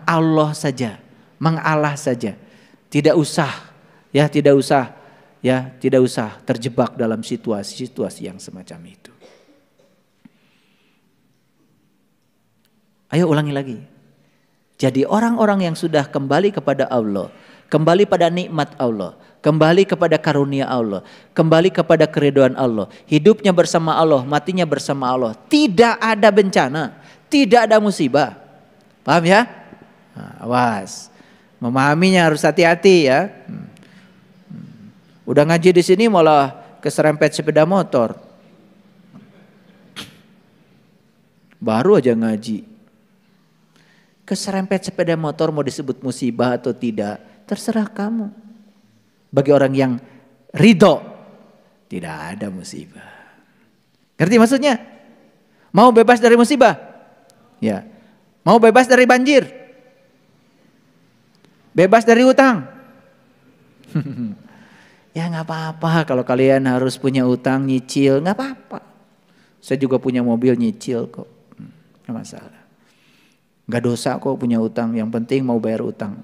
Allah saja, mengalah saja. Tidak usah terjebak dalam situasi-situasi yang semacam itu. Ayo ulangi lagi. Jadi orang-orang yang sudah kembali kepada Allah, kembali pada nikmat Allah, kembali kepada karunia Allah, kembali kepada keridhaan Allah, hidupnya bersama Allah, matinya bersama Allah, tidak ada bencana, tidak ada musibah. Paham ya? Nah, awas. Memahaminya harus hati-hati ya. Udah ngaji di sini malah keserempet sepeda motor. Baru aja ngaji. Keserempet sepeda motor mau disebut musibah atau tidak, terserah kamu. Bagi orang yang ridho, tidak ada musibah. Ngerti maksudnya? Mau bebas dari musibah? Ya. Mau bebas dari banjir? Bebas dari utang? Ya nggak apa-apa kalau kalian harus punya utang nyicil, nggak apa-apa. Saya juga punya mobil nyicil kok, nggak masalah. Nggak dosa kok punya utang, yang penting mau bayar utang.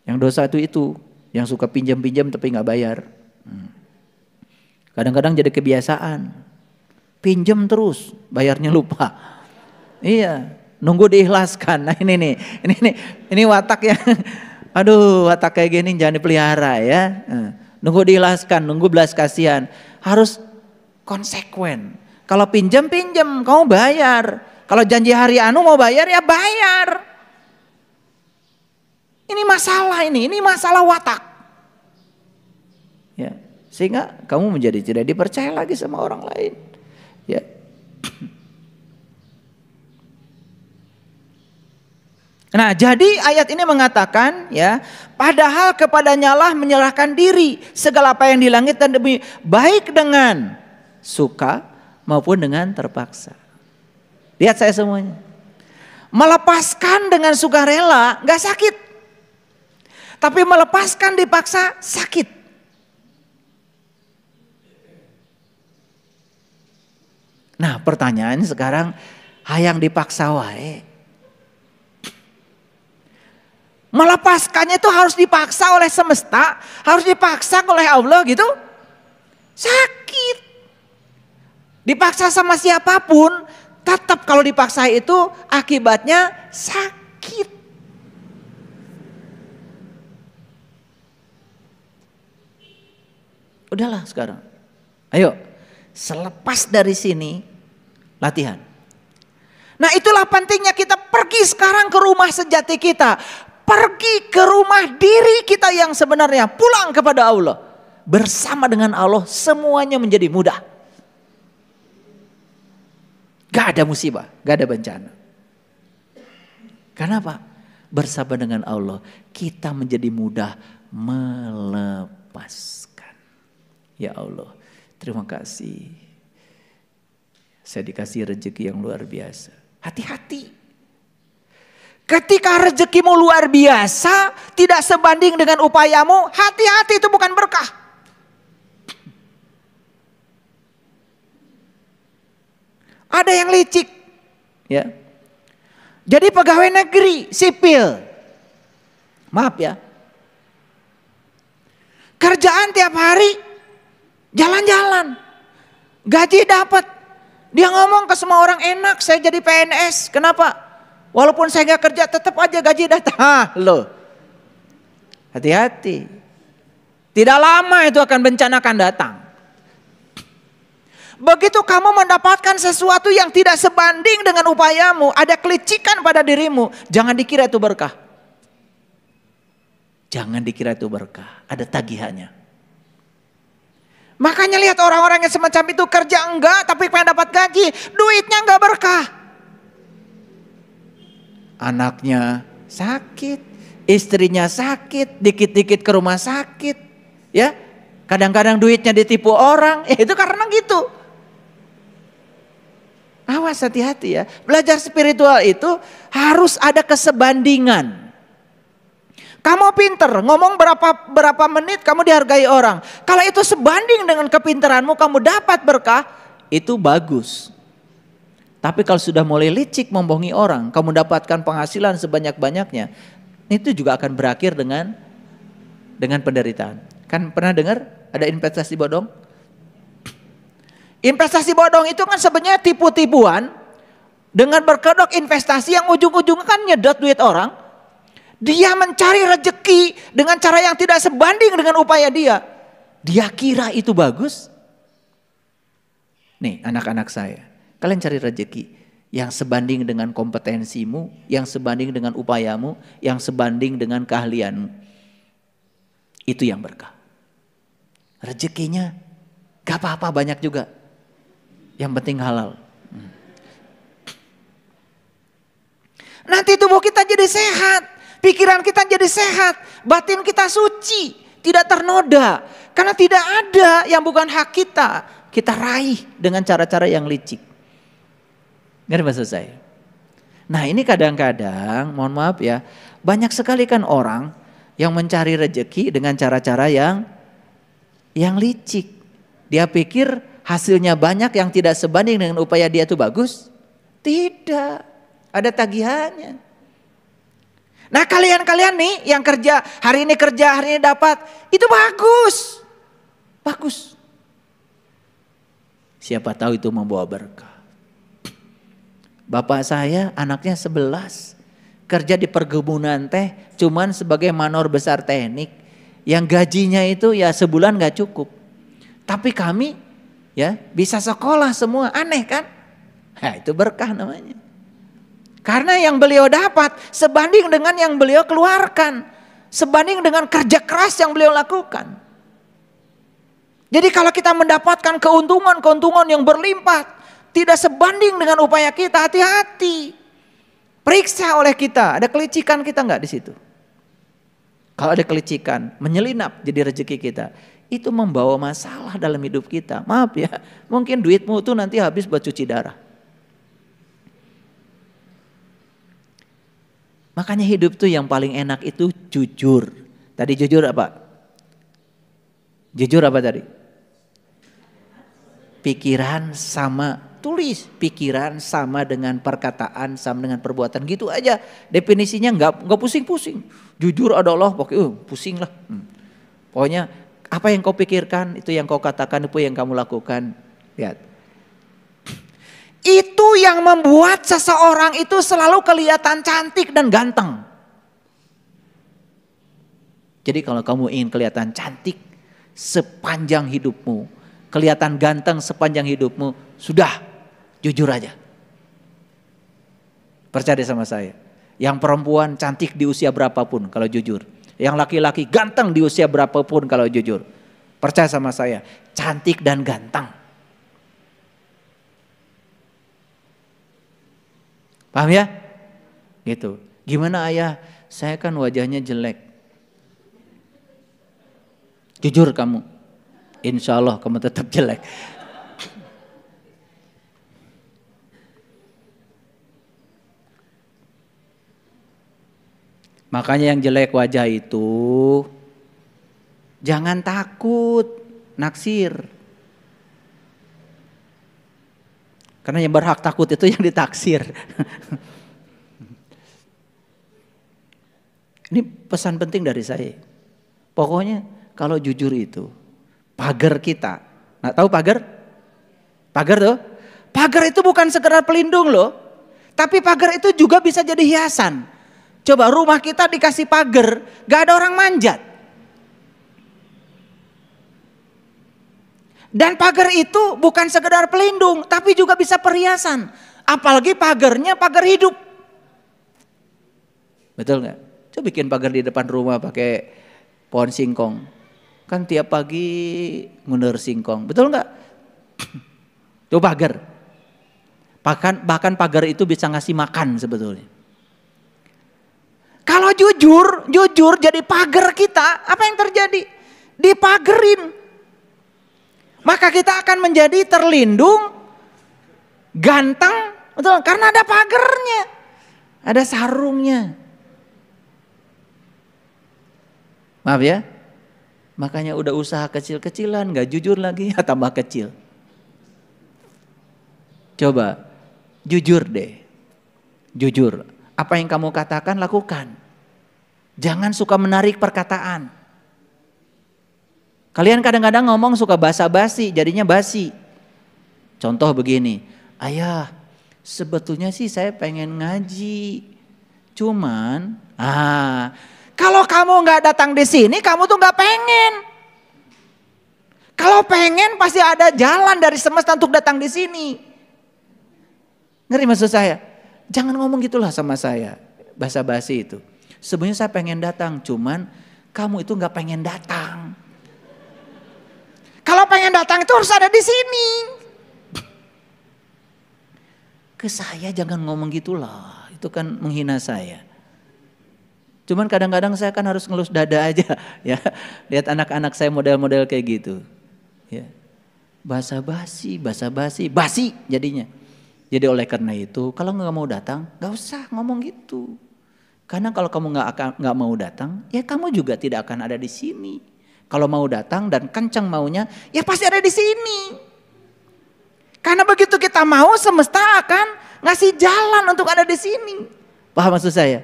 Yang dosa itu yang suka pinjam-pinjam tapi nggak bayar. Kadang-kadang jadi kebiasaan, pinjam terus, bayarnya lupa. Iya, nunggu diikhlaskan. Nah ini watak yang, aduh watak kayak gini jangan dipelihara ya. Nunggu diikhlaskan, nunggu belas kasihan, harus konsekuen. Kalau pinjam, kamu bayar. Kalau janji hari anu mau bayar ya bayar. Ini masalah watak. Ya, sehingga kamu menjadi tidak dipercaya lagi sama orang lain. Ya. Nah, jadi ayat ini mengatakan ya, padahal kepadanya lah menyerahkan diri segala apa yang di langit dan bumi, baik dengan suka maupun dengan terpaksa. Lihat saya semuanya. Melepaskan dengan sukarela gak sakit. Tapi melepaskan dipaksa sakit. Nah pertanyaannya sekarang, hayang dipaksa wae. Melepaskannya itu harus dipaksa oleh semesta, harus dipaksa oleh Allah gitu. Sakit. Dipaksa sama siapapun, tetap kalau dipaksa itu akibatnya sakit. Udahlah sekarang. Ayo, selepas dari sini latihan. Nah itulah pentingnya kita pergi sekarang ke rumah sejati kita. Pergi ke rumah diri kita yang sebenarnya. Pulang kepada Allah. Bersama dengan Allah semuanya menjadi mudah. Gak ada musibah, gak ada bencana. Kenapa? Bersama dengan Allah kita menjadi mudah melepaskan. Ya Allah, terima kasih. Saya dikasih rezeki yang luar biasa. Hati-hati. Ketika rezekimu luar biasa, tidak sebanding dengan upayamu, hati-hati, itu bukan berkah. Ada yang licik, ya. Jadi pegawai negeri sipil, maaf ya, kerjaan tiap hari jalan-jalan, gaji dapat. Dia ngomong ke semua orang, enak saya jadi PNS. Kenapa? Walaupun saya nggak kerja tetap aja gaji datang. Loh, hati-hati. Tidak lama itu akan bencana akan datang. Begitu kamu mendapatkan sesuatu yang tidak sebanding dengan upayamu, ada kelicikan pada dirimu, jangan dikira itu berkah. Jangan dikira itu berkah, ada tagihannya. Makanya lihat orang-orang yang semacam itu, kerja enggak tapi pengen dapat gaji, duitnya enggak berkah. Anaknya sakit, istrinya sakit, dikit-dikit ke rumah sakit, ya. Kadang-kadang duitnya ditipu orang, itu karena gitu. Awas, hati-hati ya. Belajar spiritual itu harus ada kesebandingan. Kamu pinter, ngomong berapa menit kamu dihargai orang. Kalau itu sebanding dengan kepintaranmu, kamu dapat berkah, itu bagus. Tapi kalau sudah mulai licik membohongi orang, kamu dapatkan penghasilan sebanyak-banyaknya, itu juga akan berakhir dengan penderitaan. Kan pernah dengar ada investasi bodong? Investasi bodong itu kan sebenarnya tipu-tipuan dengan berkedok investasi yang ujung-ujungnya kan nyedot duit orang. Dia mencari rezeki dengan cara yang tidak sebanding dengan upaya dia. Dia kira itu bagus. Nih anak-anak saya, kalian cari rezeki yang sebanding dengan kompetensimu, yang sebanding dengan upayamu, yang sebanding dengan keahlianmu. Itu yang berkah. Rezekinya gak apa-apa banyak juga. Yang penting halal. Nanti tubuh kita jadi sehat, pikiran kita jadi sehat, batin kita suci, tidak ternoda. Karena tidak ada yang bukan hak kita raih dengan cara-cara yang licik. Ngerti maksud saya? Nah ini kadang-kadang, mohon maaf ya, banyak sekali kan orang yang mencari rezeki dengan cara-cara yang licik. Dia pikir hasilnya banyak yang tidak sebanding dengan upaya dia itu bagus. Tidak, ada tagihannya. Nah kalian-kalian nih yang kerja, hari ini dapat, itu bagus. Bagus. Siapa tahu itu membawa berkah. Bapak saya anaknya 11. Kerja di perkebunan teh cuman sebagai manor besar teknik. Yang gajinya itu ya sebulan gak cukup. Tapi kami ya bisa sekolah semua, aneh kan? Nah, itu berkah namanya. Karena yang beliau dapat sebanding dengan yang beliau keluarkan. Sebanding dengan kerja keras yang beliau lakukan. Jadi kalau kita mendapatkan keuntungan yang berlimpah, tidak sebanding dengan upaya kita, hati-hati. Periksa oleh kita, ada kelicikan kita enggak di situ? Kalau ada kelicikan, menyelinap jadi rezeki kita, itu membawa masalah dalam hidup kita. Maaf ya, mungkin duitmu tuh nanti habis buat cuci darah. Makanya hidup tuh yang paling enak itu jujur. Tadi jujur apa? Jujur apa tadi? Pikiran sama, tulis pikiran sama dengan perkataan, sama dengan perbuatan, gitu aja. Definisinya nggak pusing-pusing. Jujur adalah pokoknya pusing lah. Pokoknya apa yang kau pikirkan itu yang kau katakan, itu yang kamu lakukan. Lihat. Itu yang membuat seseorang itu selalu kelihatan cantik dan ganteng. Jadi kalau kamu ingin kelihatan cantik sepanjang hidupmu, kelihatan ganteng sepanjang hidupmu, sudah jujur aja. Percaya sama saya. Yang perempuan cantik di usia berapapun kalau jujur. Yang laki-laki ganteng di usia berapapun kalau jujur. Percaya sama saya, cantik dan ganteng. Paham ya? Gitu. Gimana ayah? Saya kan wajahnya jelek. Jujur kamu. Insya Allah kamu tetap jelek. Makanya yang jelek wajah itu jangan takut naksir. Karena yang berhak takut itu yang ditaksir. Ini pesan penting dari saya. Pokoknya kalau jujur itu, pagar kita. Nah, tahu pagar? Pagar tuh? Pagar itu bukan sekedar pelindung loh. Tapi pagar itu juga bisa jadi hiasan. Coba rumah kita dikasih pagar, gak ada orang manjat. Dan pagar itu bukan sekedar pelindung, tapi juga bisa perhiasan. Apalagi pagarnya pagar hidup. Betul gak? Coba bikin pagar di depan rumah pakai pohon singkong. Kan tiap pagi ngundur singkong. Betul gak? Itu pagar. Bahkan pagar itu bisa ngasih makan sebetulnya. Kalau jujur jadi pagar kita, apa yang terjadi? Dipagerin. Maka kita akan menjadi terlindung, ganteng, betul? Karena ada pagarnya, ada sarungnya. Maaf ya, makanya udah usaha kecil-kecilan, gak jujur lagi, ya tambah kecil. Coba, jujur deh. Jujur. Apa yang kamu katakan, lakukan. Jangan suka menarik perkataan. Kalian kadang-kadang ngomong suka basa-basi, jadinya basi. Contoh begini, ayah sebetulnya sih saya pengen ngaji. Cuman, kalau kamu nggak datang di sini, kamu tuh nggak pengen. Kalau pengen pasti ada jalan dari semesta untuk datang di sini. Ngerti maksud saya? Jangan ngomong gitulah sama saya, basa-basi itu. Sebenarnya saya pengen datang, cuman kamu itu nggak pengen datang. Kalau pengen datang itu harus ada di sini. Ke saya jangan ngomong gitulah, itu kan menghina saya. Cuman kadang-kadang saya kan harus ngelus dada aja ya. Lihat anak-anak saya model-model kayak gitu. Ya. Basa-basi basi jadinya. Jadi oleh karena itu kalau nggak mau datang nggak usah ngomong gitu. Karena kalau kamu nggak mau datang ya kamu juga tidak akan ada di sini. Kalau mau datang dan kencang maunya ya pasti ada di sini. Karena begitu kita mau semesta akan ngasih jalan untuk ada di sini. Paham maksud saya?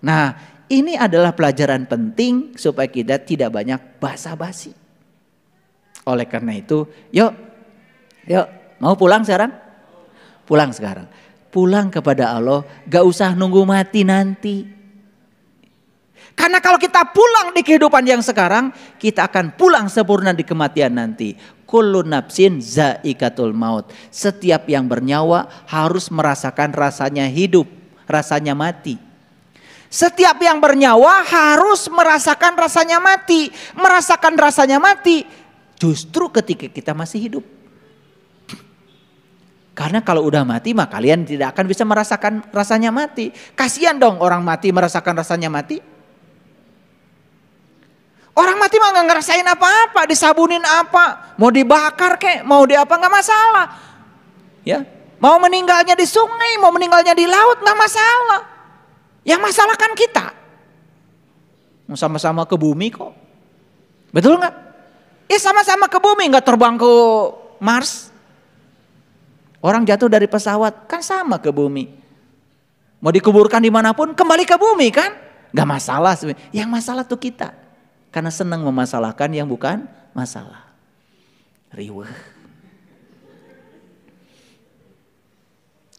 Nah ini adalah pelajaran penting supaya kita tidak banyak basa-basi. Oleh karena itu yuk mau pulang sekarang? Pulang sekarang. Pulang kepada Allah, gak usah nunggu mati nanti. Karena kalau kita pulang di kehidupan yang sekarang, kita akan pulang sempurna di kematian nanti. Kullu nafsin zaikatul maut. Setiap yang bernyawa harus merasakan rasanya hidup, rasanya mati. Setiap yang bernyawa harus merasakan rasanya mati. Merasakan rasanya mati justru ketika kita masih hidup. Karena kalau udah mati mah kalian tidak akan bisa merasakan rasanya mati. Kasihan dong orang mati merasakan rasanya mati. Orang mati mah gak ngerasain apa-apa, disabunin apa, mau dibakar kek, mau di apa gak masalah. Ya, mau meninggalnya di sungai, mau meninggalnya di laut gak masalah. Yang masalah kan kita. Sama-sama ke bumi kok. Betul gak? Ya sama-sama ke bumi, gak terbang ke Mars. Orang jatuh dari pesawat kan sama ke bumi. Mau dikuburkan dimanapun kembali ke bumi kan? Gak masalah sebenarnya. Yang masalah tuh kita. Karena senang memasalahkan yang bukan masalah. Riweh.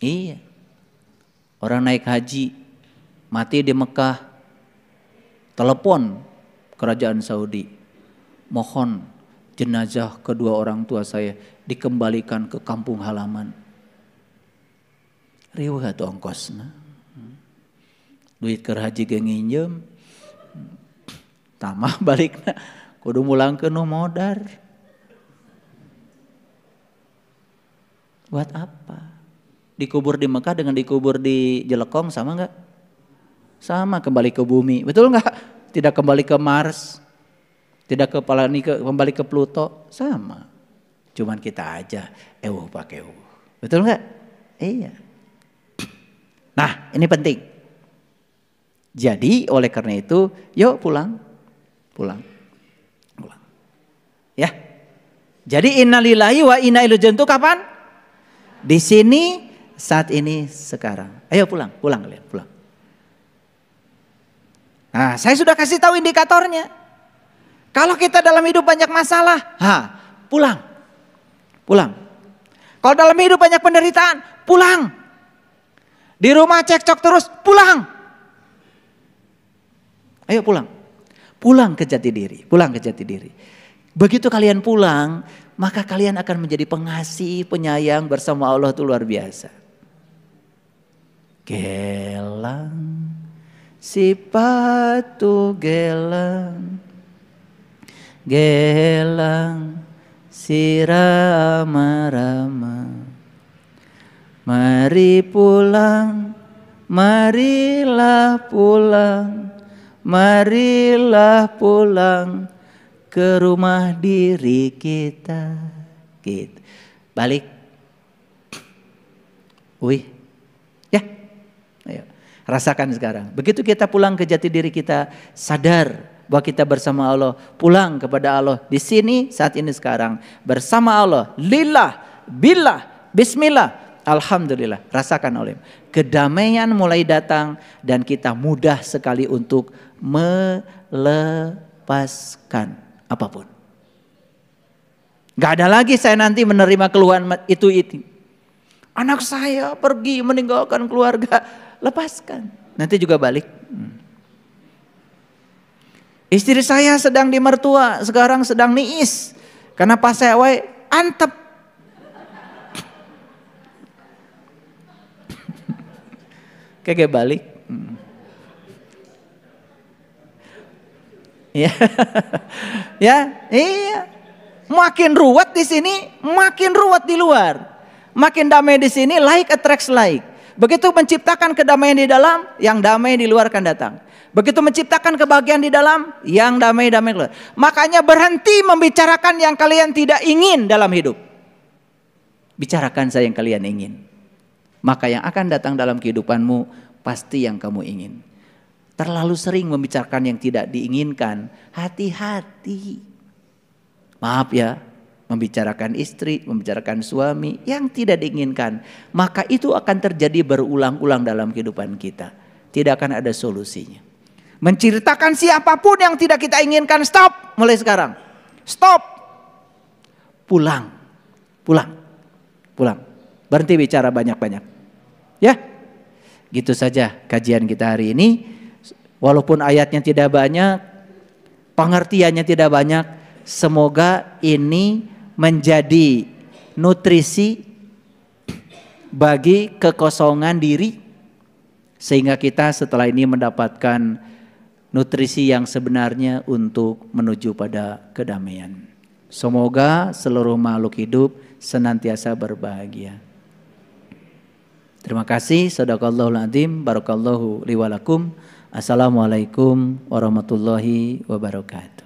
Iya. Orang naik haji. Mati di Mekah. Telepon kerajaan Saudi. Mohon jenazah kedua orang tua saya dikembalikan ke kampung halaman. Riweh itu ongkosna. Duit ke haji ge nginjem. Tamah balikna kudu mulangkeun nu modar. Buat apa? Dikubur di Mekah dengan dikubur di Jelekong sama enggak? Sama, kembali ke bumi. Betul enggak? Tidak kembali ke Mars. Tidak kembali ke Pluto, sama. Cuman kita aja pakai Betul enggak? Iya. Nah, ini penting. Jadi oleh karena itu, yuk pulang. Ya. Jadi innalillahi wa inna ilaihi raji'un kapan? Di sini, saat ini, sekarang. Ayo pulang kalian, pulang. Nah, saya sudah kasih tahu indikatornya. Kalau kita dalam hidup banyak masalah, pulang. Kalau dalam hidup banyak penderitaan, pulang. Di rumah cekcok terus, pulang. Ayo pulang. Pulang ke jati diri. Begitu kalian pulang, maka kalian akan menjadi pengasih, penyayang bersama Allah itu luar biasa. Gelang, sipatu gelang, sirama-rama. Mari pulang, marilah pulang. Marilah pulang ke rumah diri kita. Gitu. Balik. Ya. Ayo. Rasakan sekarang. Begitu kita pulang ke jati diri kita, sadar bahwa kita bersama Allah. Pulang kepada Allah di sini, saat ini, sekarang. Bersama Allah. Lillah, billah, bismillah. Alhamdulillah, rasakan oleh. Kedamaian mulai datang dan kita mudah sekali untuk melepaskan apapun. Gak ada lagi saya nanti menerima keluhan itu. Anak saya pergi meninggalkan keluarga, lepaskan. Nanti juga balik. Istri saya sedang di mertua, sekarang sedang niis. Karena pas saya antep. Kayak balik. Ya. Ya, iya. Makin ruwet di sini, makin ruwet di luar. Makin damai di sini, like attracts like. Begitu menciptakan kedamaian di dalam, yang damai di luar akan datang. Begitu menciptakan kebahagiaan di dalam, yang damai-damai keluar. Makanya berhenti membicarakan yang kalian tidak ingin dalam hidup. Bicarakan saja yang kalian ingin. Maka yang akan datang dalam kehidupanmu pasti yang kamu ingin. Terlalu sering membicarakan yang tidak diinginkan, hati-hati. Maaf ya, membicarakan istri, membicarakan suami yang tidak diinginkan. Maka itu akan terjadi berulang-ulang dalam kehidupan kita. Tidak akan ada solusinya. Menceritakan siapapun yang tidak kita inginkan, stop mulai sekarang. Stop. Pulang. Berhenti bicara banyak-banyak. Ya, gitu saja kajian kita hari ini. Walaupun ayatnya tidak banyak, pengertiannya tidak banyak, semoga ini menjadi nutrisi bagi kekosongan diri. Sehingga kita setelah ini mendapatkan nutrisi yang sebenarnya untuk menuju pada kedamaian. Semoga seluruh makhluk hidup senantiasa berbahagia. Terima kasih. Shadaqallahul adzim. Barakallahu li wa lakum. Assalamualaikum warahmatullahi wabarakatuh.